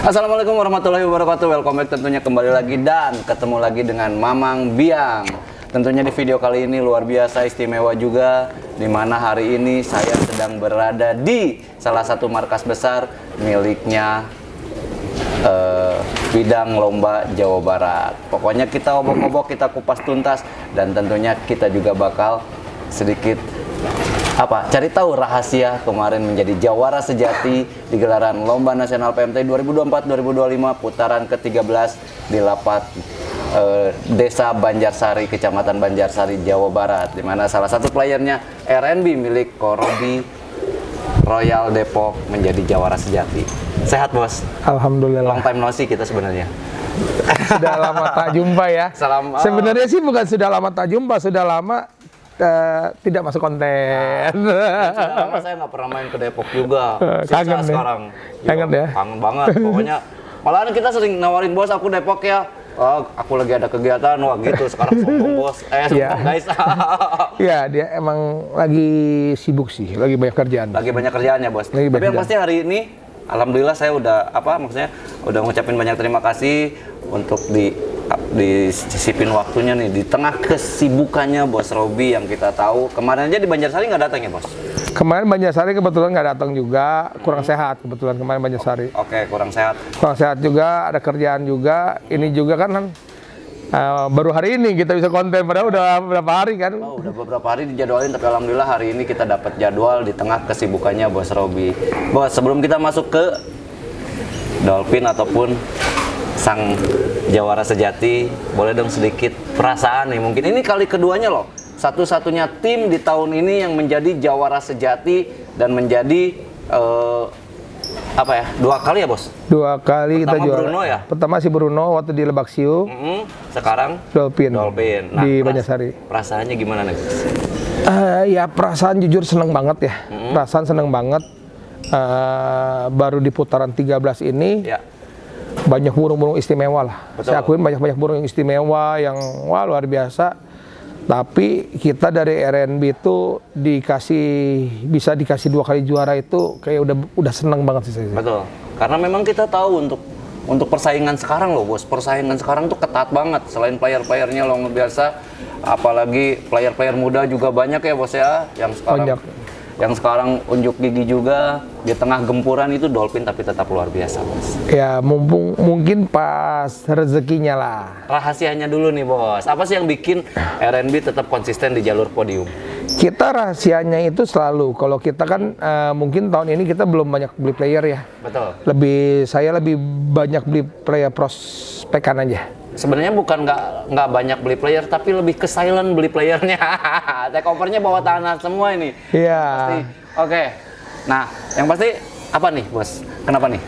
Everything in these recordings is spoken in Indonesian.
Assalamualaikum warahmatullahi wabarakatuh. Welcome back tentunya kembali lagi dan ketemu lagi dengan Mamang Biang. Tentunya di video kali ini luar biasa istimewa juga, dimana hari ini saya sedang berada di salah satu markas besar miliknya bidang lomba Jawa Barat. Pokoknya kita obok-obok, kita kupas tuntas, dan tentunya kita juga bakal sedikit cari tahu rahasia kemarin menjadi jawara sejati di gelaran Lomba Nasional PMT 2024-2025 putaran ke-13 di Lapat Desa Banjarsari, Kecamatan Banjarsari, Jawa Barat, di mana salah satu playernya RNB milik Korobi Royal Depok menjadi jawara sejati. Sehat, Bos? Alhamdulillah. Long time no see kita sebenarnya. Sudah lama tak jumpa ya. Sebenarnya sih bukan sudah lama tak jumpa, sudah lama tidak masuk konten. Sudah lama saya nggak pernah main ke Depok juga. Kangen sekarang. Kangen ya? Kangen banget. Pokoknya malahan kita sering nawarin, Bos, aku Depok ya. Oh, aku lagi ada kegiatan, wah gitu. Sekarang sombong, Bos. Sombong, guys. Iya, dia emang lagi sibuk sih, lagi banyak kerjaan. Lagi banyak kerjaannya, Bos. Tapi yang pasti hari ini, alhamdulillah saya udah udah ngucapin banyak terima kasih untuk disisipin waktunya nih di tengah kesibukannya Bos Robi yang kita tahu. Kemarin aja di Banjarsari nggak datang ya, Bos? Kemarin Banjarsari kebetulan nggak datang juga, kurang sehat kebetulan kemarin Banjarsari. Oke, kurang sehat. Kurang sehat juga, ada kerjaan juga. Ini juga kan baru hari ini kita bisa konten, padahal udah beberapa hari kan. Oh, udah beberapa hari dijadwalin, tapi alhamdulillah hari ini kita dapat jadwal di tengah kesibukannya Bos Robi. Bos, sebelum kita masuk ke Dolphin ataupun sang jawara sejati, boleh dong sedikit perasaan nih, mungkin ini kali keduanya loh, satu-satunya tim di tahun ini yang menjadi jawara sejati dan menjadi dua kali ya, Bos? Dua kali. Pertama kita juara. Bruno ya? Pertama si Bruno waktu di Lebak Siu. Sekarang Dolphin. Nah, di Banjarsari. Perasaannya gimana nih? Ya perasaan jujur seneng banget ya. Perasaan seneng banget. Baru di putaran 13 ini. Ya. Banyak burung-burung istimewa lah. Betul. Saya akuin banyak burung yang istimewa yang luar biasa. Tapi kita dari RNB itu bisa dikasih 2 kali juara itu kayak udah senang banget sih saya. Betul. Karena memang kita tahu untuk persaingan sekarang loh, Bos. Persaingan sekarang tuh ketat banget. Selain player-playernya luar biasa, apalagi player-player muda juga banyak ya, Bos ya, yang sekarang Yang sekarang unjuk gigi juga di tengah gempuran itu Dolphin, tapi tetap luar biasa, Bos. Ya, mungkin pas rezekinya lah. Rahasianya dulu nih, Bos. Apa sih yang bikin RNB tetap konsisten di jalur podium? Kita rahasianya itu selalu, kalau kita kan mungkin tahun ini kita belum banyak beli player ya. Betul. Saya lebih banyak beli player prospekan aja. Sebenarnya bukan nggak banyak beli player, tapi lebih ke silent beli playernya. Takeovernya bawa tanah semua ini. Iya. Oke. Nah, yang pasti apa nih, Bos? Kenapa nih?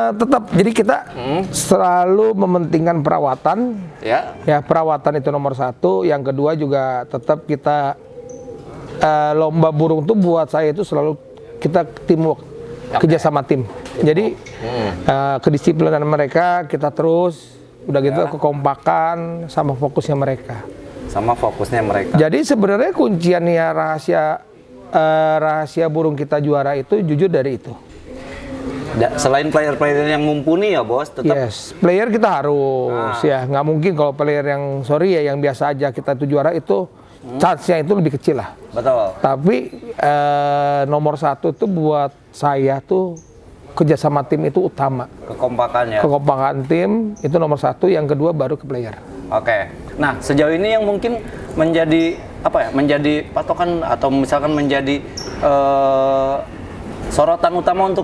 Tetap, jadi kita selalu mementingkan perawatan. Ya, perawatan itu nomor 1. Yang kedua juga tetap kita lomba burung tuh buat saya itu selalu kita teamwork, kerjasama tim. Jadi kedisiplinan mereka kita terus. Udah gitu kekompakan sama fokusnya mereka. Jadi sebenarnya kunciannya rahasia burung kita juara itu jujur dari itu. Selain player-player yang mumpuni ya, Bos, tetap. Yes, player kita harus ya, nggak mungkin kalau player yang yang biasa aja kita itu juara itu chance-nya itu lebih kecil lah. Betul. Tapi nomor 1 tuh buat saya tuh kerjasama tim itu utama. Kekompakan tim itu nomor 1, yang kedua baru ke player. Oke. Nah, sejauh ini yang mungkin menjadi menjadi patokan atau misalkan menjadi sorotan utama untuk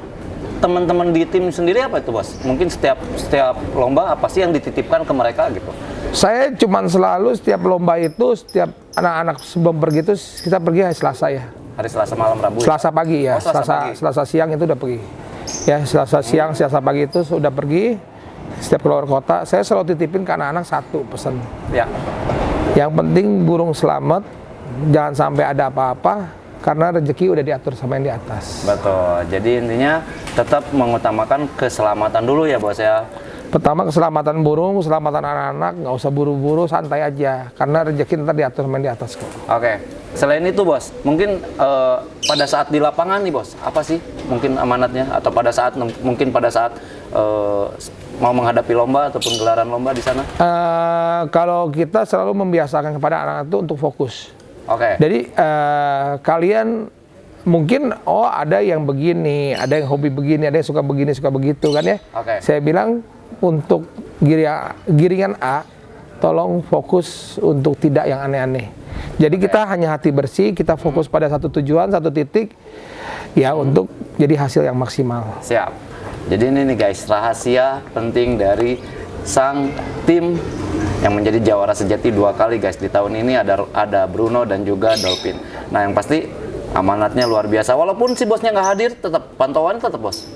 teman-teman di tim sendiri apa itu, Bos? Mungkin setiap lomba apa sih yang dititipkan ke mereka gitu? Saya cuman selalu setiap lomba itu, setiap anak-anak sebelum pergi itu kita pergi hari Selasa ya. Hari Selasa malam Rabu. Selasa pagi ya. Selasa siang itu udah pergi. Ya, Selasa siang, Selasa pagi itu sudah pergi. Setiap keluar kota, saya selalu titipin ke anak-anak 1 pesan. Ya. Yang penting burung selamat, jangan sampai ada apa-apa, karena rezeki udah diatur sama yang di atas. Betul. Jadi intinya tetap mengutamakan keselamatan dulu ya, Bos ya. Pertama keselamatan burung, keselamatan anak-anak, nggak usah buru-buru, santai aja, karena rezeki ntar diatur sama yang di atas kok. Oke. Selain itu bos, mungkin pada saat di lapangan nih bos, apa sih mungkin amanatnya atau pada saat mau menghadapi lomba ataupun gelaran lomba di sana? Kalau kita selalu membiasakan kepada anak-anak itu untuk fokus. Oke. Jadi kalian mungkin ada yang begini, ada yang hobi begini, ada yang suka begini, suka begitu kan ya. Oke. Saya bilang untuk giringan A, tolong fokus untuk tidak yang aneh-aneh. Jadi kita hanya hati bersih, kita fokus pada satu tujuan, satu titik, ya untuk jadi hasil yang maksimal. Siap. Jadi ini nih guys, rahasia penting dari sang tim yang menjadi jawara sejati 2 kali guys. Di tahun ini ada Bruno dan juga Dolphin. Nah yang pasti amanatnya luar biasa. Walaupun si bosnya nggak hadir, tetap pantauan tetap bos.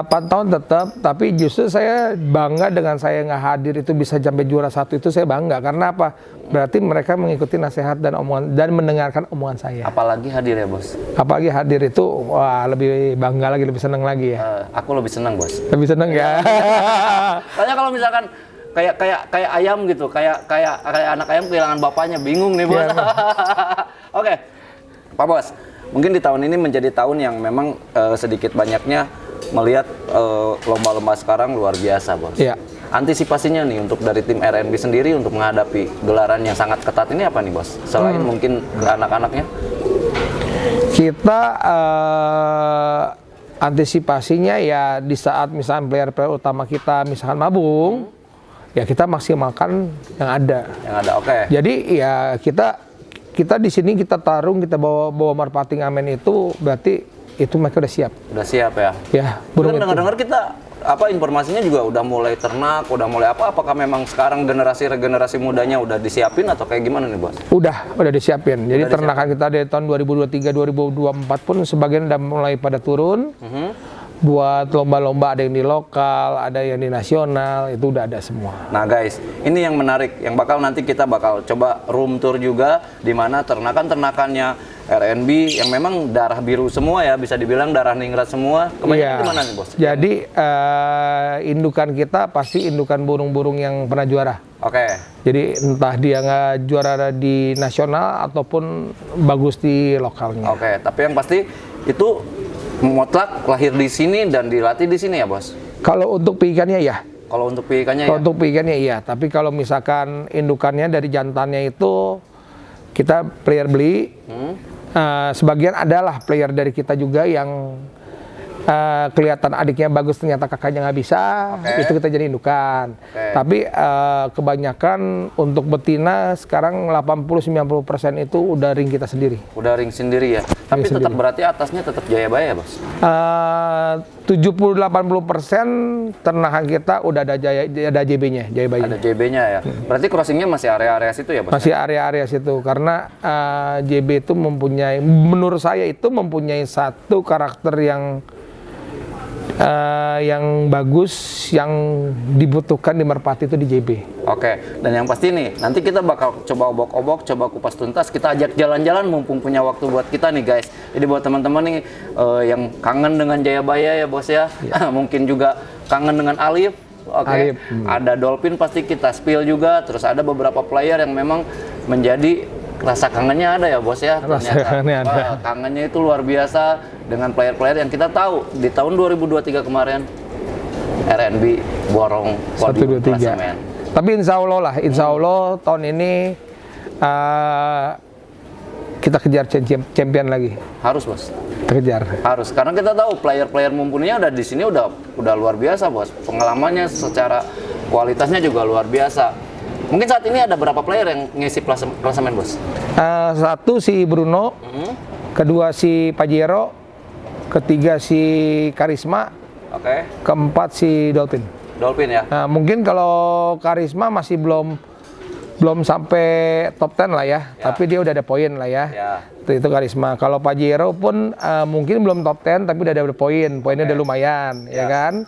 Pantauan tetap, tapi justru saya bangga dengan saya nggak hadir itu bisa sampai juara 1 itu saya bangga. Karena apa? Berarti mereka mengikuti nasihat dan omongan dan mendengarkan omongan saya. Apalagi hadir ya bos. Apalagi hadir itu, wah lebih bangga lagi, lebih senang lagi ya. Aku lebih senang bos. Lebih senang ya. Soalnya kalau misalkan kayak ayam gitu, kayak anak ayam kehilangan bapaknya, bingung nih bos. Oke, Pak Bos. Mungkin di tahun ini menjadi tahun yang memang sedikit banyaknya melihat lomba-lomba sekarang luar biasa, bos. Iya. Antisipasinya nih untuk dari tim RNB sendiri untuk menghadapi gelaran yang sangat ketat ini apa nih, bos? Selain mungkin anak-anaknya? Kita antisipasinya ya di saat misalnya player-player utama kita misalkan mabung, ya kita maksimalkan yang ada. Yang ada, oke. Jadi ya kita di sini kita tarung, kita bawa marpating amen itu berarti itu mereka udah siap. Udah siap ya. Ya, burung itu. Dengar-dengar kita informasinya juga udah mulai ternak, udah mulai apa? Apakah memang sekarang generasi mudanya udah disiapin atau kayak gimana nih, bos? Udah disiapin. Jadi ternakan kita dari tahun 2023 2024 pun sebagian udah mulai pada turun. Buat lomba-lomba, ada yang di lokal, ada yang di nasional, itu udah ada semua. Nah guys, ini yang menarik, yang nanti kita bakal coba room tour juga, di mana ternakannya RNB yang memang darah biru semua ya, bisa dibilang darah ningrat semua. Kebanyakan gimana nih bos? Jadi indukan kita pasti indukan burung-burung yang pernah juara. Oke. Jadi entah dia nggak juara di nasional ataupun bagus di lokalnya. Oke, tapi yang pasti itu mutlak lahir di sini dan dilatih di sini ya bos? Kalau untuk piikannya ya. Kalau untuk piikannya ya? Kalau untuk piikannya iya, tapi kalau misalkan indukannya dari jantannya itu kita player beli. Sebagian adalah player dari kita juga yang kelihatan adiknya bagus ternyata kakaknya nggak bisa, itu kita jadi indukan. Tapi kebanyakan untuk betina sekarang 80-90% itu udah ring kita sendiri. Udah ring sendiri ya. Tapi tetap berarti atasnya tetap Jayabaya bos? 70-80% ternakan kita udah ada JB-nya, Jayabaya. Ada JB-nya ya. Berarti crossingnya masih area-area situ ya bos? Masih area-area situ karena JB itu mempunyai, menurut saya itu mempunyai satu karakter yang bagus, yang dibutuhkan di merpati itu di JB. Oke, dan yang pasti nih, nanti kita bakal coba obok-obok, coba kupas tuntas, kita ajak jalan-jalan mumpung punya waktu buat kita nih guys. Jadi buat teman-teman nih yang kangen dengan Jayabaya ya bos ya, mungkin juga kangen dengan Alif. Oke. Ada Dolphin pasti kita spill juga, terus ada beberapa player yang memang menjadi rasa kangennya ada ya bos ya. Ternyata kangennya itu luar biasa dengan player-player yang kita tahu di tahun 2023 kemarin RNB borong podium klasemen. Tapi insya Allah tahun ini kita kejar champion lagi. Harus bos. Kejar. Harus, karena kita tahu player-player mumpuninya udah di sini udah luar biasa bos. Pengalamannya secara kualitasnya juga luar biasa. Mungkin saat ini ada berapa player yang ngisi klasemen bos? Satu si Bruno, kedua si Pajero, ketiga si Karisma, keempat si Dolphin. Dolphin ya. Nah, mungkin kalau Karisma masih belum sampai top 10 lah ya, tapi dia udah ada poin lah ya. Itu Karisma. Kalau Pajero pun mungkin belum top 10 tapi udah ada poinnya udah lumayan, ya kan?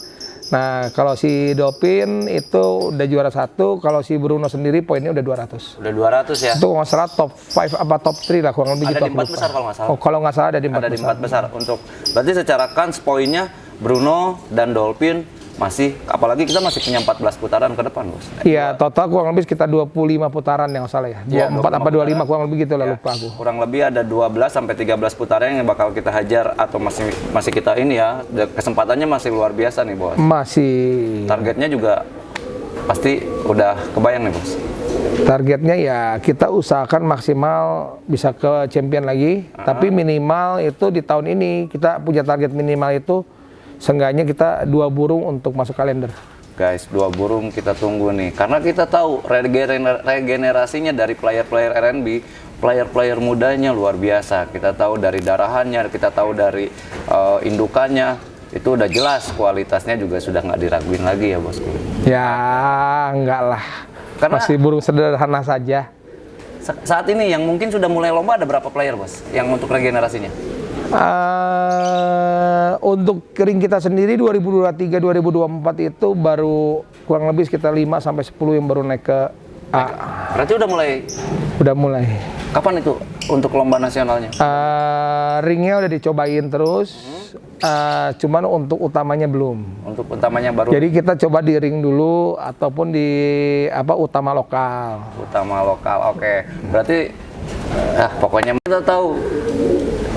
Nah, kalau si Dolphin itu udah juara 1, kalau si Bruno sendiri poinnya udah 200. Udah 200 ya? Itu kalau nggak salah top 5 apa top 3 lah, kurang lebih gitu. Ada di 4 besar kalau nggak salah? Oh, kalau nggak salah ada di 4 besar. Ada di 4 besar. Berarti secara kans poinnya Bruno dan Dolphin masih, apalagi kita masih punya 14 putaran ke depan, Bos. Iya, total kurang lebih sekitar 25 putaran yang salah ya. 24 apa 25 kurang lebih gitu lah, Ya, lupa aku. kurang lebih ada 12 sampai 13 putaran yang bakal kita hajar atau masih kita ini ya. Kesempatannya masih luar biasa nih, Bos. Masih. Targetnya juga pasti udah kebayang nih, Bos. Targetnya ya kita usahakan maksimal bisa ke champion lagi, tapi minimal itu di tahun ini kita punya target minimal itu seenggaknya kita 2 burung untuk masuk kalender. Guys, 2 burung kita tunggu nih, karena kita tahu regenerasinya dari player-player RNB, player-player mudanya luar biasa. Kita tahu dari darahannya, kita tahu dari indukannya, itu udah jelas kualitasnya juga sudah nggak diraguin lagi ya, Bosku. Ya enggak lah. Karena masih burung sederhana saja. Saat ini yang mungkin sudah mulai lomba ada berapa player, Bos? Yang untuk regenerasinya? Untuk ring kita sendiri 2023-2024 itu baru kurang lebih sekitar 5 sampai 10 yang baru naik ke A. Berarti udah mulai? Udah mulai. Kapan itu untuk lomba nasionalnya? Ringnya udah dicobain terus, cuman untuk utamanya belum. Untuk utamanya baru? Jadi kita coba di ring dulu ataupun di utama lokal. Utama lokal, oke. Berarti pokoknya kita tahu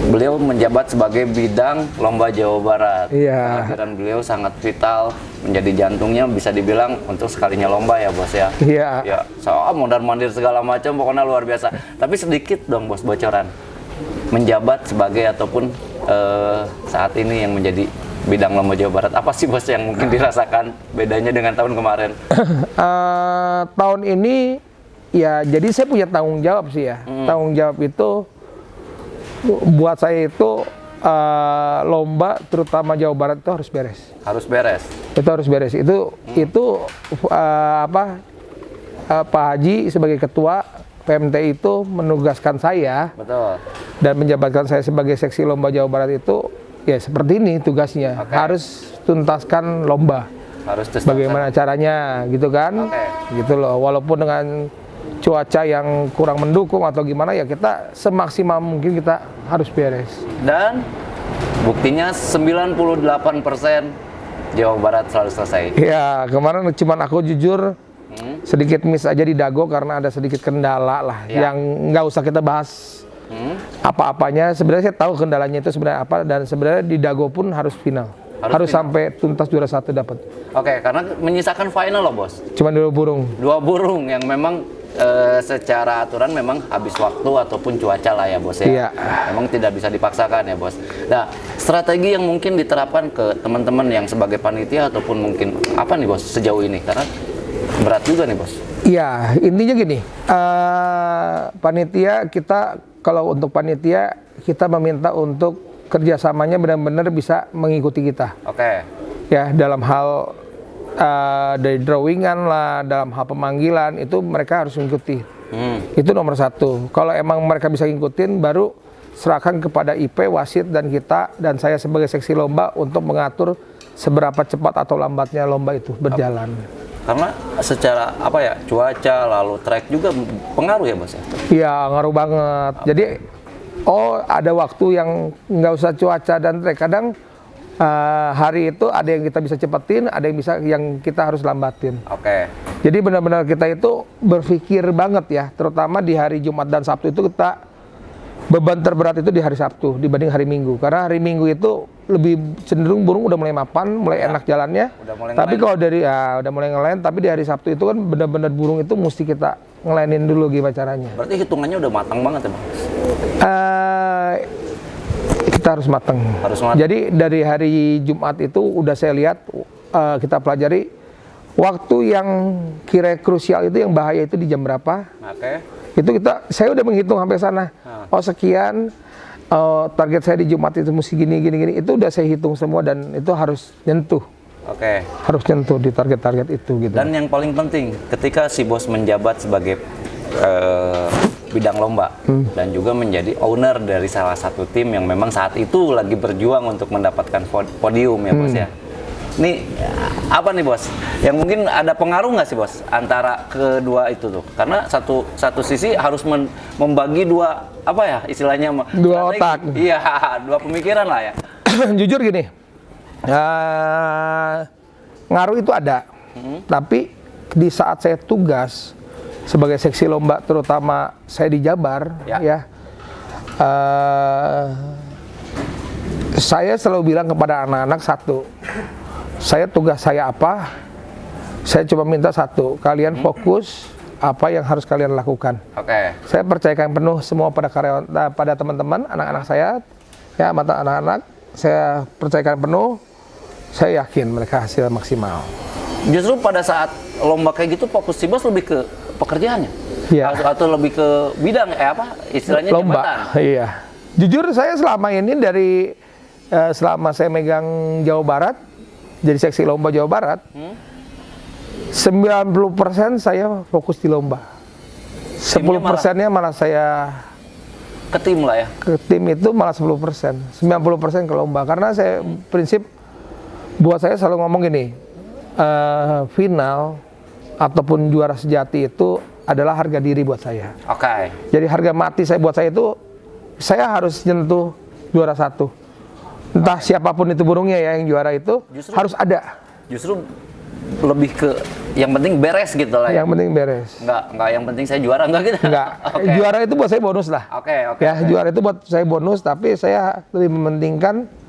beliau menjabat sebagai bidang lomba Jawa Barat. Iya. Kehadiran beliau sangat vital, menjadi jantungnya bisa dibilang untuk sekalinya lomba ya, Bos ya. Iya. Ya, mondar-mandir segala macam pokoknya luar biasa. Tapi sedikit dong, Bos, bocoran. Menjabat sebagai ataupun saat ini yang menjadi bidang lomba Jawa Barat. Apa sih, Bos, yang mungkin dirasakan bedanya dengan tahun kemarin? Tahun ini ya jadi saya punya tanggung jawab sih ya. Tanggung jawab itu buat saya itu lomba terutama Jawa Barat itu harus beres. Harus beres. Itu harus beres. Itu Pak Haji sebagai ketua PMT itu menugaskan saya. Betul. Dan menjabatkan saya sebagai seksi lomba Jawa Barat itu ya seperti ini tugasnya. Okay. Harus tuntaskan lomba. Harus tuntaskan. Bagaimana caranya gitu kan? Gitu loh. Walaupun dengan cuaca yang kurang mendukung atau gimana ya kita semaksimal mungkin kita harus beres. Dan buktinya 98% Jawa Barat selalu selesai. Ya kemarin cuman aku jujur sedikit miss aja di Dago karena ada sedikit kendala lah yang nggak usah kita bahas apa-apanya. Sebenarnya saya tahu kendalanya itu sebenarnya apa dan sebenarnya di Dago pun harus final. Harus sampai tuntas juara 1 dapat. Oke, karena menyisakan final loh, Bos. Cuma 2 burung. 2 burung yang memang secara aturan memang habis waktu ataupun cuaca lah ya, Bos ya. Iya. Memang tidak bisa dipaksakan ya, Bos. Nah, strategi yang mungkin diterapkan ke teman-teman yang sebagai panitia ataupun mungkin apa nih, Bos, sejauh ini? Karena berat juga nih, Bos. Iya, intinya gini, panitia kita, kalau untuk panitia kita meminta untuk kerjasamanya benar-benar bisa mengikuti kita. Oke. Ya, dalam hal dari drawingan lah, dalam hal pemanggilan itu mereka harus mengikuti. Itu nomor 1. Kalau emang mereka bisa ngikutin, baru serahkan kepada IP, wasit dan kita dan saya sebagai seksi lomba untuk mengatur seberapa cepat atau lambatnya lomba itu berjalan. Karena secara cuaca lalu track juga pengaruh ya, Bos ya? Iya, ngaruh banget. Jadi ada waktu yang nggak usah cuaca dan track. Kadang hari itu ada yang kita bisa cepetin, ada yang kita harus lambatin. Oke. Jadi benar-benar kita itu berpikir banget ya, terutama di hari Jumat dan Sabtu itu kita beban terberat itu di hari Sabtu dibanding hari Minggu. Karena hari Minggu itu lebih cenderung burung udah mulai mapan, mulai enak jalannya. Tapi kalau udah mulai ngelain, tapi di hari Sabtu itu kan benar-benar burung itu mesti kita ngelainin dulu gimana caranya. Berarti hitungannya udah matang banget ya, Bang? Kita harus matang. Jadi dari hari Jumat itu udah saya lihat, kita pelajari waktu yang kira krusial itu, yang bahaya itu di jam berapa. Oke. Itu saya udah menghitung sampai sana. Sekian target saya di Jumat itu mesti gini. Itu udah saya hitung semua dan itu harus nyentuh. Oke. Harus nyentuh di target-target itu gitu. Dan yang paling penting ketika si bos menjabat sebagai bidang lomba dan juga menjadi owner dari salah satu tim yang memang saat itu lagi berjuang untuk mendapatkan podium ya, Bos ya. Nih apa nih, Bos? Yang mungkin ada pengaruh nggak sih, Bos, antara kedua itu tuh? Karena satu sisi harus membagi dua istilahnya dua otak. Iya, dua pemikiran lah ya. Jujur gini. ngaruh itu ada. Tapi di saat saya tugas sebagai seksi lomba, terutama saya di Jabar, saya selalu bilang kepada anak-anak satu, tugas saya apa? Saya cuma minta satu, kalian fokus apa yang harus kalian lakukan. Saya percayakan penuh semua pada karyawan, pada teman-teman, anak-anak saya, ya mata anak-anak, saya percayakan penuh. Saya yakin mereka hasil maksimal. Justru pada saat lomba kayak gitu fokus si bos lebih ke pekerjaannya, atau lebih ke bidang istilahnya lomba. Jabatan. Iya. Jujur saya selama ini selama saya megang Jawa Barat, jadi seksi lomba Jawa Barat, 90% saya fokus di lomba. 10%-nya malah saya ke tim lah ya. Ke tim itu malah 10%. 90% ke lomba. Karena saya prinsip buat saya selalu ngomong gini, final ataupun juara sejati itu adalah harga diri buat saya. Jadi harga mati buat saya itu, saya harus nyentuh juara 1. Entah siapapun itu burungnya ya yang juara itu, harus ada. Justru lebih ke yang penting beres gitu lah. Yang penting beres. Enggak yang penting saya juara enggak gitu. Enggak. Juara itu buat saya bonus lah. Juara itu buat saya bonus, tapi saya lebih mementingkan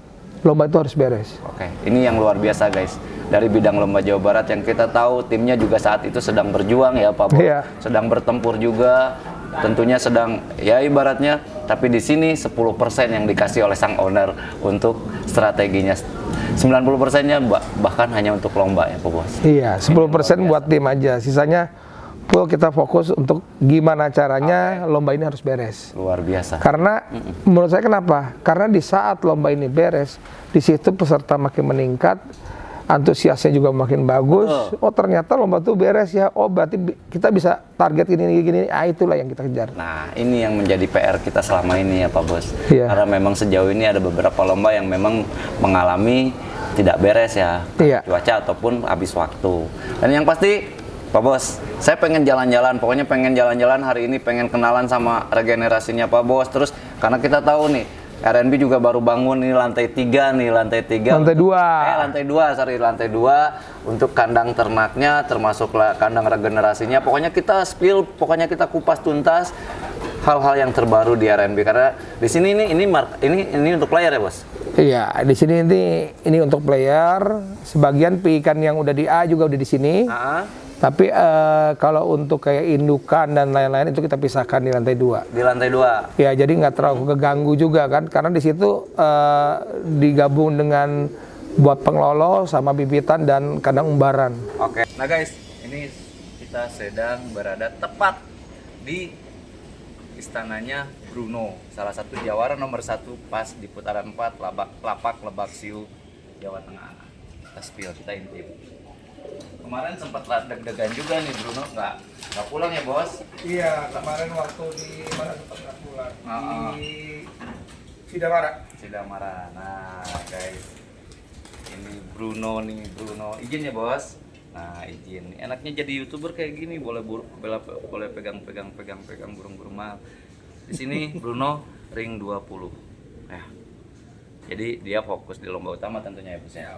lomba itu harus beres. Ini yang luar biasa guys. Dari bidang lomba Jawa Barat yang kita tahu timnya juga saat itu sedang berjuang ya Pak Bos. Sedang bertempur juga. Tentunya sedang ya ibaratnya, tapi di sini 10% yang dikasih oleh sang owner untuk strateginya. 90%-nya bahkan hanya untuk lomba ya Pak Bos. Iya, 10% buat tim aja. Sisanya full kita fokus untuk gimana caranya lomba ini harus beres. Luar biasa. Karena menurut saya kenapa? Karena di saat lomba ini beres, di situ peserta makin meningkat, antusiasnya juga makin bagus. Oh ternyata lomba itu beres ya. Oh berarti kita bisa target gini. Itulah yang kita kejar. Nah ini yang menjadi PR kita selama ini ya Pak Bos. Karena memang sejauh ini ada beberapa lomba yang memang mengalami tidak beres ya. Cuaca ataupun habis waktu. Dan yang pasti Pak Bos, saya pengen jalan-jalan. Pokoknya pengen jalan-jalan hari ini, pengen kenalan sama regenerasinya Pak Bos. Terus karena kita tahu nih RNB juga baru bangun ini lantai 3 nih, lantai 2 untuk kandang ternaknya, termasuk kandang regenerasinya. Pokoknya kita spill, pokoknya kita kupas tuntas hal-hal yang terbaru di RNB karena di sini ini untuk player ya Bos. Iya, di sini ini untuk player. Sebagian ikan yang udah di A juga udah di sini. Tapi kalau untuk kayak indukan dan lain-lain itu kita pisahkan di lantai 2. Di lantai 2. Ya, jadi nggak terlalu keganggu juga kan, karena di situ digabung dengan buat pengelolo sama bibitan dan kandang umbaran. Nah guys, ini kita sedang berada tepat di istananya Bruno, salah satu jawara nomor 1 pas di putaran 4 Lapak Lebak Siu, Jawa Tengah. Kita spill, kita intip. Kemarin sempat deg-degan juga nih Bruno, nggak pulang ya Bos? Iya, kemarin waktu di mana sempat nggak pulang, di Sidamara. Nah guys, ini Bruno, izin ya Bos? Nah izin, enaknya jadi YouTuber kayak gini, boleh pegang burung-burung mahal. Di sini Bruno ring 20 ya. Jadi dia fokus di lomba utama tentunya ya Bos ya.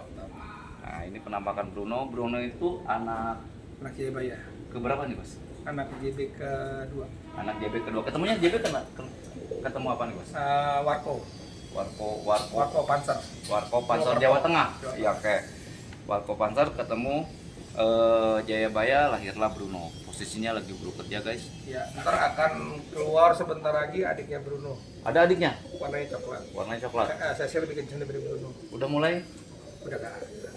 Nah ini penampakan Bruno itu anak JB ya. Keberapa nih Bos? Anak JB kedua. Anak JB kedua. Ketemunya JB ketemu apa nih Bos? Warko Panzer. Warko Panzer Jawa Tengah. Iya Warko Panzer ketemu Jayabaya, lahirlah Bruno. Posisinya lagi bekerja guys. Ya, ntar akan keluar sebentar lagi adiknya Bruno. Ada adiknya? Warnanya coklat. Saya sih lebih kenceng dari Bruno. Udah mulai?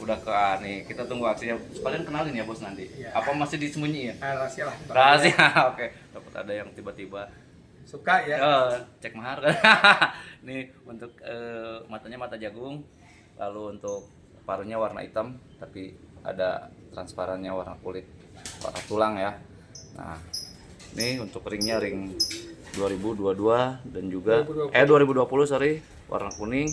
Udah ke nih, kita tunggu aksinya. Sekalian kenalin ya Bos nanti. Ya. Apa masih disembunyiin? Rahasia lah. Rahasia. Dapat ada yang tiba-tiba suka ya. Cek mahar. Nih untuk matanya mata jagung, lalu untuk paruhnya warna hitam tapi ada transparannya warna kulit, warna tulang ya. Nah, ini untuk ringnya ring 2022 dan juga 2020 warna kuning.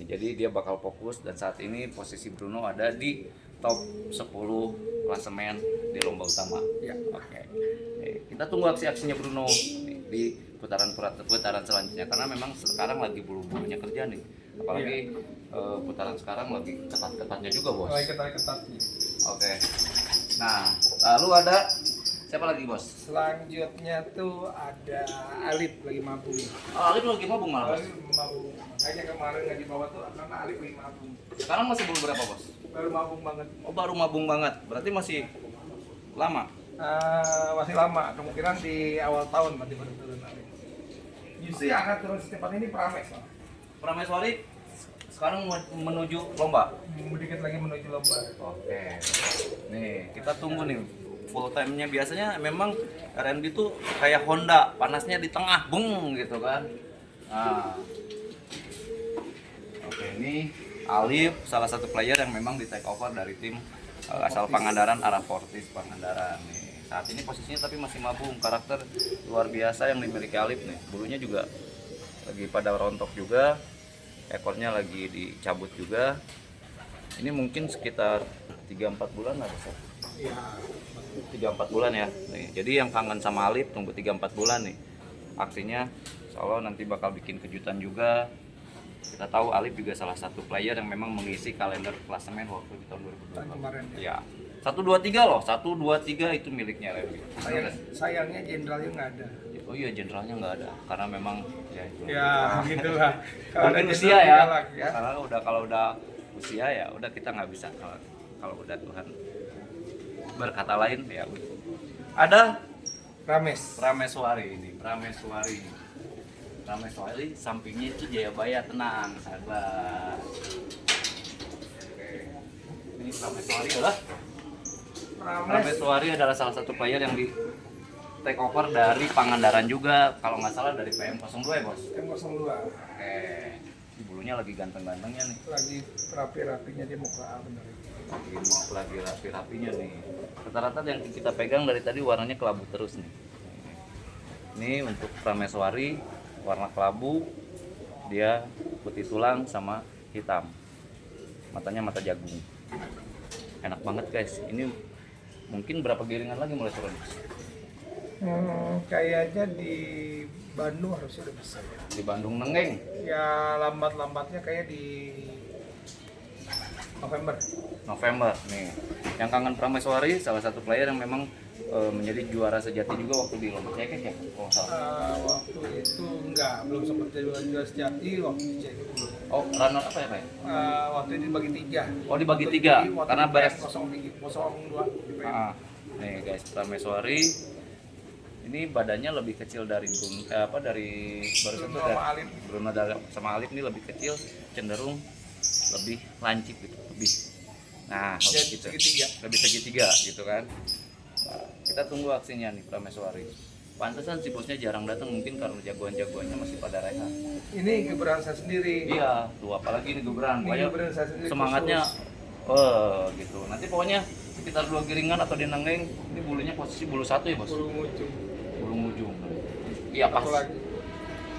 Jadi dia bakal fokus dan saat ini posisi Bruno ada di top 10 klasemen di lomba utama. Ya. Kita tunggu aksi-aksinya Bruno di putaran selanjutnya karena memang sekarang lagi buru-burunya kerja nih. Apalagi putaran sekarang lagi ketat-ketatnya juga, Bos. Lagi ketat-ketatnya. Oke. Nah, lalu ada siapa lagi, Bos? Selanjutnya tuh ada Alif lagi mabung. Oh, Alif lagi mabung malah, Bos. Alif mabung. Makanya kemarin nggak dibawa tuh karena Alif lagi mabung. Sekarang masih belum berapa, Bos? Baru mabung banget. Oh, baru mabung banget. Berarti masih lama. Masih lama, kemungkinan di awal tahun berarti baru turun Alif. Justru yang akan turun secepat ini Prames lah. Prameswari sekarang menuju lomba. Sedikit lagi menuju lomba. Oke. Nih, kita tunggu nih. Full time-nya biasanya memang R&B tuh kayak Honda, panasnya di tengah, bung gitu kan. Nah. Oke, ini Alif, salah satu player yang memang di take over dari tim asal Pangandaran, arah Fortis Pangandaran nih. Saat ini posisinya tapi masih mabung, karakter luar biasa yang dimiliki Alif nih. Bulunya juga lagi pada rontok juga, ekornya lagi dicabut juga. Ini mungkin sekitar 3-4 bulan lah, Bos. Iya. 3-4 bulan ya. Nih, jadi yang kangen sama Alif tunggu 3-4 bulan nih. Aksinya insya Allah nanti bakal bikin kejutan juga. Kita tahu Alif juga salah satu player yang memang mengisi kalender klasemen waktu di tahun 2020. Kemarin Ya. 1 2 3 loh. 1 2 3 itu miliknya Levi. Sayangnya jenderalnya nggak ada. Oh iya, jenderalnya nggak ada karena memang ya itu. Ya, gitulah. Mungkin usia ya. Karena kalau udah usia ya udah kita nggak bisa kalau udah Tuhan berkata lain ya. Ada Prameswari ini, Prameswari. Prameswari sampingnya itu Jayabaya, tenang, sabar. Oke. Ini Prameswari adalah Prameswari adalah salah satu player yang di take over dari Pangandaran juga, kalau nggak salah dari PM02 ya, Bos. PM02. Oke. Di bulunya lagi ganteng-gantengnya nih. Lagi rapi-rapinya dia mau ke A bener. Lagi rapi-rapinya nih. Rata-rata yang kita pegang dari tadi warnanya kelabu terus nih. Ini untuk Prameswari warna kelabu, dia putih tulang sama hitam. Matanya mata jagung. Enak banget, guys. Ini mungkin berapa giringan lagi mulai turun? Kayaknya di Bandung harusnya udah bisa ya. Di Bandung Nenggeng. Ya lambat-lambatnya kayak di November nih. Yang kangen Prameswari salah satu player yang memang menjadi juara sejati juga waktu di lomba cekek ya, kalau nggak salah. Waktu itu belum sempat jadi juara sejati waktu di cekek dulu. Oh, runner apa ya, Pak? Waktu itu dibagi 3. Oh, dibagi 3 karena beres 02. Nih guys, Prameswari ini badannya lebih kecil dari Bruno sama Alif ini lebih kecil, cenderung lebih lancip gitu, nah lebih gitu, lebih segitiga gitu kan. Nah, kita tunggu aksinya nih Prameswari. Pantesan si bosnya jarang datang, mungkin karena jagoan-jagoannya masih pada rehat. Ini Gebran saya sendiri. Iya, tuh apalagi ini Gebran. Semangatnya gitu. Nanti pokoknya sekitar 2 giringan atau di Nenggeng, ini bulunya posisi bulu 1 ya, Bos. Bulu ujung. Iya, pas.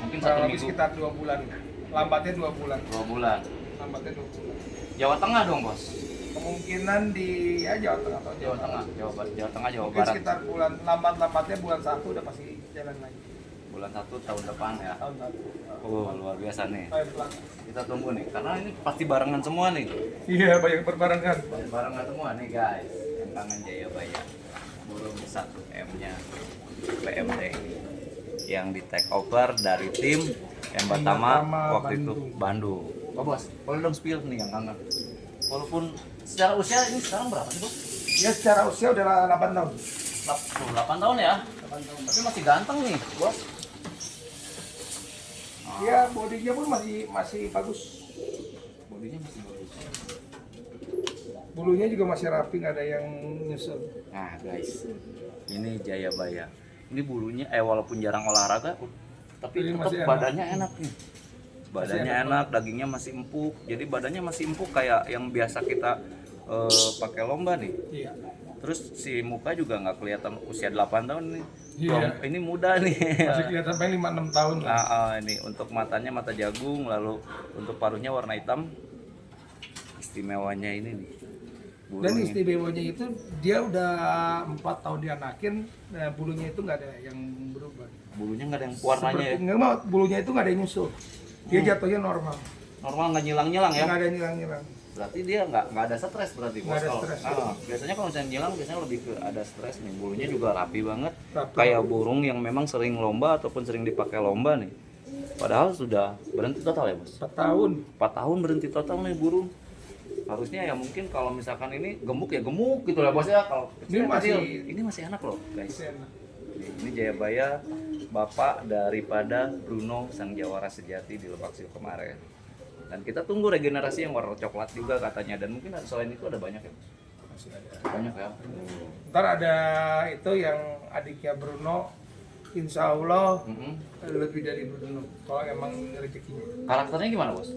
Mungkin 1 minggu. Sekitar 2 bulan. Lambatnya 2 bulan. 2 bulan. Lambatnya 2 bulan. Jawa Tengah dong, Bos. Kemungkinan di Jawa Tengah atau Jawa Tengah, Jawa mungkin Barat. sekitar lambatnya bulan 1 udah pasti jalan lagi. Bulan 1 tahun depan ya. Tahun 1. Oh, luar biasa nih. Kita tunggu nih, karena ini pasti barengan semua nih. Iya, banyak berbarengan. Barengan semua nih, guys. Yang kangen Jayabaya. Burung 1M-nya PMD yang di take over dari tim yang pertama waktu itu Bandung. Oh, Bos, boleh dong spill nih yang kangen. Walaupun secara usia ini sekarang berapa sih, Bos? Ya secara usia udah 8 tahun. 8 tahun ya? 8 tahun. Tapi masih ganteng nih, Bos. Ya bodinya pun masih bagus. Bodinya masih bagus. Bulunya juga masih rapi, nggak ada yang nyusul. Nah, guys. Ini Jayabaya. Ini bulunya walaupun jarang olahraga tapi tetap badannya enak nih. Badannya enak, dagingnya masih empuk. Jadi badannya masih empuk kayak yang biasa kita pakai lomba nih. Iya. Terus si muka juga nggak kelihatan usia 8 tahun nih. Iya. Ini muda nih. Masih kelihatan paling 5-6 tahun lah. Nah, ini untuk matanya mata jagung, lalu untuk paruhnya warna hitam. Istimewanya ini nih. Dan istimewanya itu dia udah 4 tahun dianakin, nah bulunya itu nggak ada yang berubah. Bulunya nggak ada yang warnanya ya? Nggak mau, bulunya itu nggak ada yang nyusul. Dia jatuhnya normal. normal, nggak nyilang-nyilang ya? Nggak ada nyilang-nyilang. Berarti dia nggak ada stres berarti bos. Nggak ada Kalau- stres. biasanya kalau misalnya nyilang biasanya lebih ke ada stres nih. Bulunya juga rapi banget. Rapi. Kayak burung yang memang sering lomba ataupun sering dipakai lomba nih. Padahal sudah berhenti total ya bos. 4 tahun. 4 tahun berhenti total nih burung. Harusnya ya mungkin kalau misalkan ini gemuk ya gemuk gitu lah bos ya. Kalau Ini kecil, masih- ini masih anak loh guys. Masih enak. Ini Jayabaya, bapak daripada Bruno sang jawara sejati di Lebak Siu kemarin. Dan kita tunggu regenerasi yang warna coklat juga katanya. Dan mungkin selain itu ada banyak ya? Masih ada. Banyak ya? Ntar ada itu yang adiknya Bruno, insya Allah Mm-mm. lebih dari Bruno. Kalau emang rezekinya. Karakternya gimana bos?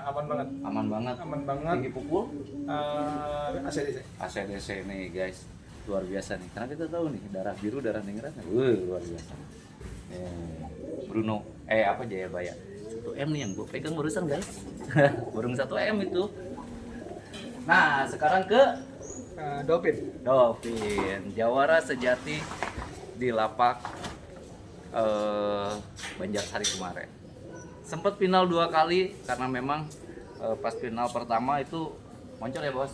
Aman banget. Aman banget. Aman banget. Tinggi pukul? ACDC. ACDC nih guys. Luar biasa nih. Karena kita tahu nih darah biru, darah ningrat. Luar biasa. Bruno. Apa Jayabaya? 1M nih yang gue pegang barusan guys. Burung 1M itu. Nah sekarang ke Dolphin. Dolphin, jawara sejati di lapak Banjarsari kemarin. Sempat final 2 kali karena memang pas final pertama itu moncor ya bos.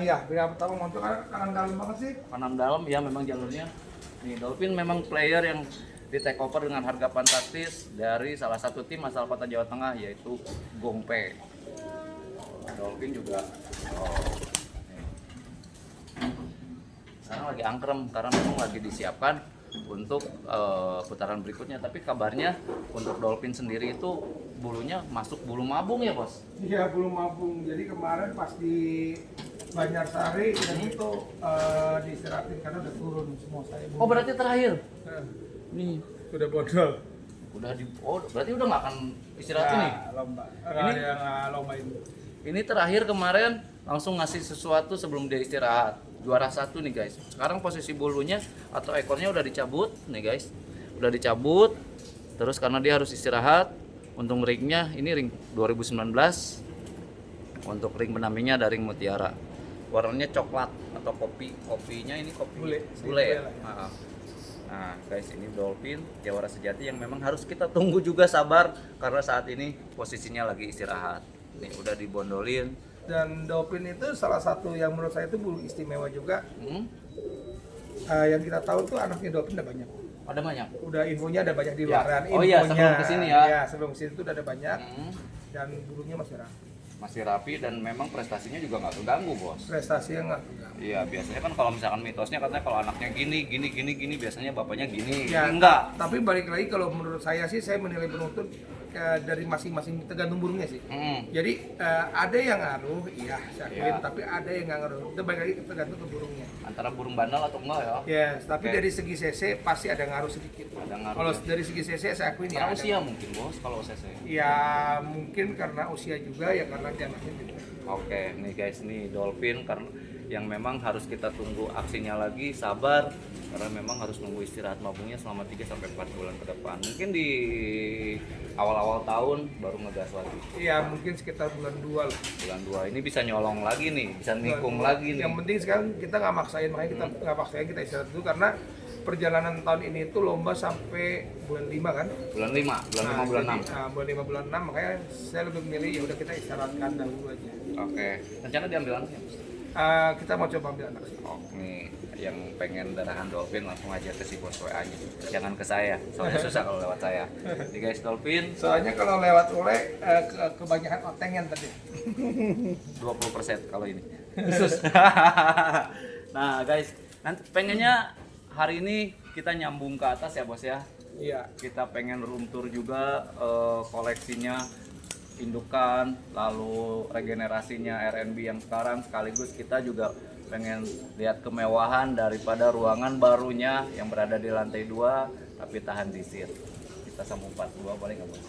Ya, bila pertama moncong kanan dalam banget sih. Kanan dalam ya memang jalurnya. Nih Dolphin memang player yang di take over dengan harga fantastis dari salah satu tim asal kota Jawa Tengah yaitu Gongpe. Dolphin juga. Nih. Sekarang lagi angkrem karena memang lagi disiapkan untuk putaran berikutnya. Tapi kabarnya untuk Dolphin sendiri itu bulunya masuk bulu mabung ya bos? Iya, belum mabung. Jadi kemarin pas di Banjarsari dan itu diistirahatin karena udah turun semua saya. Oh berarti terakhir? Nih, udah bodol. Berarti udah nggak akan istirahat nih? Lomba. Ini- Ini yang lomba ini. Ini terakhir kemarin langsung ngasih sesuatu sebelum dia istirahat. Juara 1 nih guys. Sekarang posisi bulunya atau ekornya udah dicabut nih guys. Udah dicabut. Terus karena dia harus istirahat. Untuk ringnya ini ring 2019. Untuk ring pendampingnya ada ring mutiara. Warnanya coklat atau kopi. Kopinya ini kopi Bule. bule ya. Nah guys ini Dolphin jawara sejati yang memang harus kita tunggu juga sabar karena saat ini posisinya lagi istirahat. Nih udah dibondolin. Dan Dolphin itu salah satu yang menurut saya itu bulu istimewa juga. Hmm? Yang kita tahu tuh anaknya Dolphin udah banyak. Ada banyak. Udah infonya ada banyak di Ya. luaran. Oh iya, Infonya. sebelum kesini ya. Ya, sebelum kesini tuh udah ada banyak. Hmm. Dan bulunya masih rapi. Masih rapi dan memang prestasinya juga nggak terganggu bos. Prestasinya nggak terganggu. Iya biasanya kan kalau misalkan mitosnya katanya kalau anaknya gini biasanya bapaknya gini. Ya, Enggak. Tapi balik lagi kalau menurut saya sih saya menilai penuntut dari masing-masing tergantung burungnya sih. Jadi ada yang ngaruh, iya saya akuin, Iya. tapi ada yang nggak ngaruh. Itu balik lagi tergantung ke burungnya. Antara burung bandel atau enggak ya? Yes, tapi Oke. dari segi CC pasti ada ngaruh sedikit. Ada ngaruh, Kalau ya. dari segi CC saya akuin ya. Karena ada. usia mungkin bos kalau CC. Ya mungkin karena usia juga ya karena dia anaknya juga. Oke, nih guys, nih Dolphin karena yang memang harus kita tunggu aksinya lagi, sabar karena memang harus nunggu istirahat mabungnya selama 3 sampai 4 bulan ke depan. Mungkin di awal-awal tahun baru ngegas lagi. Iya mungkin sekitar bulan 2 lah. Bulan 2 ini bisa nyolong lagi nih, bisa nikung lagi nih. Yang penting sekarang kita nggak maksain, makanya kita nggak maksain, kita istirahat dulu karena perjalanan tahun ini itu lomba sampai bulan 5 kan. Bulan 5, bulan 5, bulan 6. Bulan 5 bulan 6 makanya saya lebih memilih ya udah kita istirahatkan dahulu aja. Oke. Rencana diambil anaknya? Kita mau coba ambil anak sih. Oh, nih yang pengen darahan Dolphin langsung aja ke si bos WA-nya. Jangan ke saya, soalnya susah kalau lewat saya. Jadi guys Dolphin Soalnya kalau lewat oleh kebanyakan otengan tadi. 20% kalau ini. Khusus. Nah, guys, nanti pengennya hari ini kita nyambung ke atas ya, Bos ya. Iya. Kita pengen room tour juga koleksinya indukan, lalu regenerasinya RNB yang sekarang, sekaligus kita juga pengen lihat kemewahan daripada ruangan barunya yang berada di lantai 2 tapi tahan disir. Kita sambung part 2 boleh nggak bos?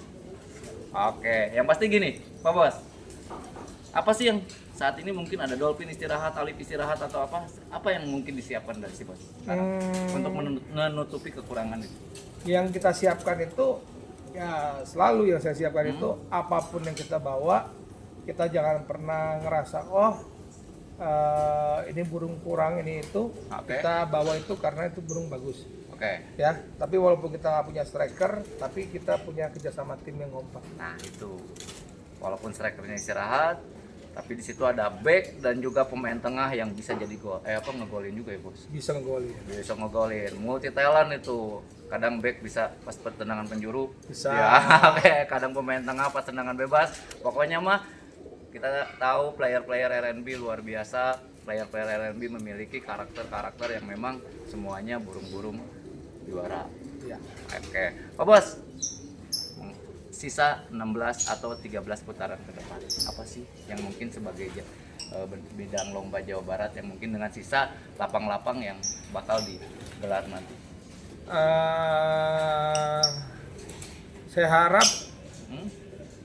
Oke, yang pasti gini Pak Bos, apa sih yang saat ini mungkin ada Dolphin istirahat, Alif istirahat atau apa yang mungkin disiapkan dari si bos sekarang untuk menutupi kekurangan itu? Yang kita siapkan itu ya selalu yang saya siapkan itu apapun yang kita bawa kita jangan pernah ngerasa ini burung kurang ini itu. Oke. Kita bawa itu karena itu burung bagus. Oke. Ya, tapi walaupun kita nggak punya striker, tapi kita punya kerjasama tim yang kompak. Nah itu, walaupun strikernya istirahat, tapi di situ ada back dan juga pemain tengah yang bisa jadi ngegolin juga ya bos. Bisa ngegolin. Bisa ngegolin, multi talent itu. Kadang back bisa pas tendangan penjuru. Bisa. Ya, oke. Kadang pemain tengah pas tendangan bebas. Pokoknya mah kita tahu player-player RNB luar biasa. Player-player RNB memiliki karakter-karakter yang memang semuanya burung-burung juara. Iya. Oke, Pak Bos. Sisa 16 atau 13 putaran ke depan. Apa sih yang mungkin sebagai bidang lomba Jawa Barat yang mungkin dengan sisa lapang-lapang yang bakal digelar nanti? Saya harap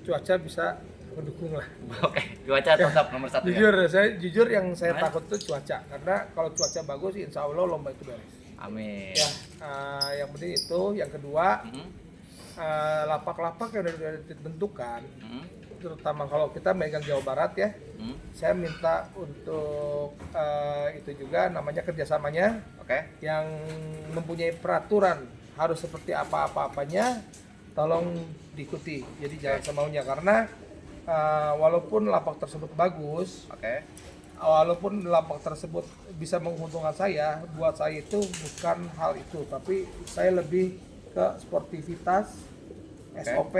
cuaca bisa mendukung lah. Oke, cuaca tetap nomor satu. Jujur yang saya takut itu cuaca, karena kalau cuaca bagus insya Allah lomba itu beres. Amin. Ya, yang penting itu. Yang kedua, lapak-lapak yang sudah ditentukan, terutama kalau kita megang Jawa Barat ya, saya minta untuk itu juga namanya kerjasamanya, yang mempunyai peraturan harus seperti apa-apanya, tolong diikuti. Jadi jangan semaunya, karena walaupun lapak tersebut bagus, walaupun lapak tersebut bisa menguntungkan saya, buat saya itu bukan hal itu, tapi saya lebih ke sportivitas, SOP,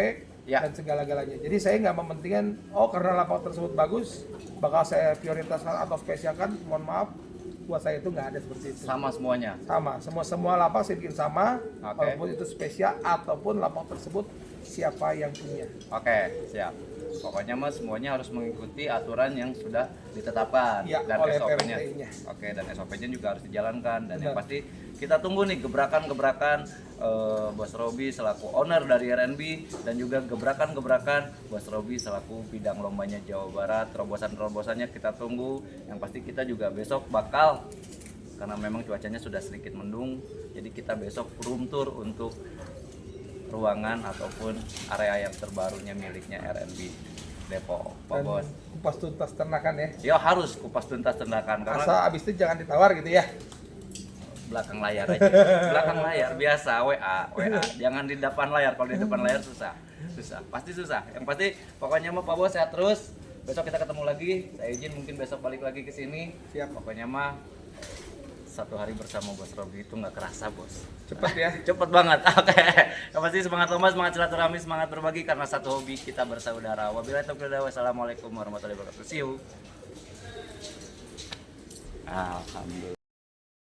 dan segala-galanya. Jadi saya nggak mementingkan, karena lapak tersebut bagus, bakal saya prioritaskan atau spesialkan. Mohon maaf, buat saya itu nggak ada seperti itu. Sama semuanya? Sama, semua lapak saya bikin sama, walaupun itu spesial ataupun lapak tersebut siapa yang punya. Oke, siap. Pokoknya mas semuanya harus mengikuti aturan yang sudah ditetapkan dan oleh SOP-nya. PMTI-nya. Dan SOP-nya juga harus dijalankan. Dan yang pasti kita tunggu nih gebrakan-gebrakan Bos Robi selaku owner dari RNB, dan juga gebrakan-gebrakan Bos Robi selaku bidang lombanya Jawa Barat. Terobosan-terobosannya kita tunggu. Yang pasti kita juga besok bakal, karena memang cuacanya sudah sedikit mendung, jadi kita besok room tour untuk ruangan ataupun area yang terbarunya miliknya RNB Depok, Pak Bos. Kupas tuntas ternakan ya. Ya harus kupas tuntas ternakan, karena asal abis itu jangan ditawar gitu ya. Belakang layar aja. Belakang layar biasa, WA. Jangan di depan layar. Kalau di depan layar susah. Pasti susah. Yang pasti pokoknya mah Pak Bos sehat terus. Besok kita ketemu lagi. Saya izin mungkin besok balik lagi ke sini. Siap. Pokoknya mah satu hari bersama Bos Robi itu nggak kerasa bos. Cepet ya. Cepet banget. Oke. Yang pasti semangat lomba, semangat silaturahmi, semangat berbagi karena satu hobi kita bersaudara. Wabillahi taufiq wal hidayah. Wassalamualaikum warahmatullahi wabarakatuh. See you. Alhamdulillah.